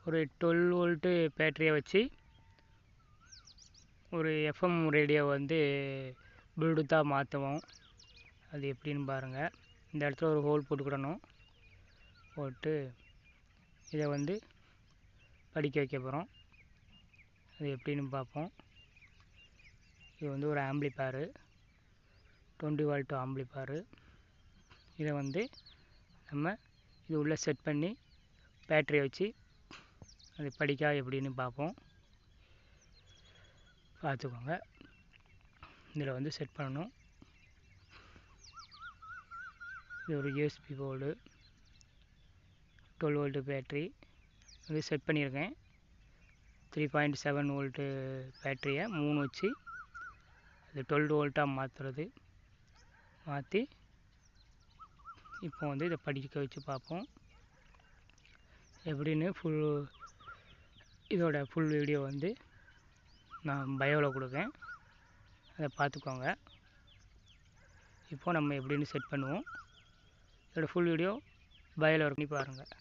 ஒரு 12 வோல்ட்டு பேட்டரியை வச்சு ஒரு எஃப்எம் ரேடியோ வந்து ப்ளூடூத்தாக மாற்றுவோம். அது எப்படின்னு பாருங்கள். இந்த இடத்துல ஒரு ஹோல் போட்டுக்கிடணும். போட்டு இதை வந்து படிக்க வைக்க போகிறோம். அது எப்படின்னு பார்ப்போம். இது வந்து ஒரு ஆம்பிளிஃபயரு, 20 வால்ட் ஆம்பிளிஃபயரு. இதை வந்து நம்ம இது உள்ளே செட் பண்ணி பேட்டரியை வச்சு அது படிக்கா எப்படின்னு பார்ப்போம். பார்த்துக்கோங்க. இதில் வந்து செட் பண்ணணும். இது ஒரு யூஎஸ்பி போர்டு, 12 வோல்ட்டு பேட்ரி வந்து செட் பண்ணியிருக்கேன். 3.7 வோல்ட்டு பேட்டரியை 3 வச்சு அது 12 வோல்ட்டாக மாற்றுறது. மாற்றி இப்போ வந்து இதை படிக்க வச்சு பார்ப்போம் எப்படின்னு. இதோட ஃபுல் வீடியோ வந்து நான் பயோவில் கொடுக்கேன், அதை பார்த்துக்கோங்க. இப்போ நம்ம எப்படின்னு செட் பண்ணுவோம். இதோட ஃபுல் வீடியோ பயோவில் பண்ணி பாருங்கள்.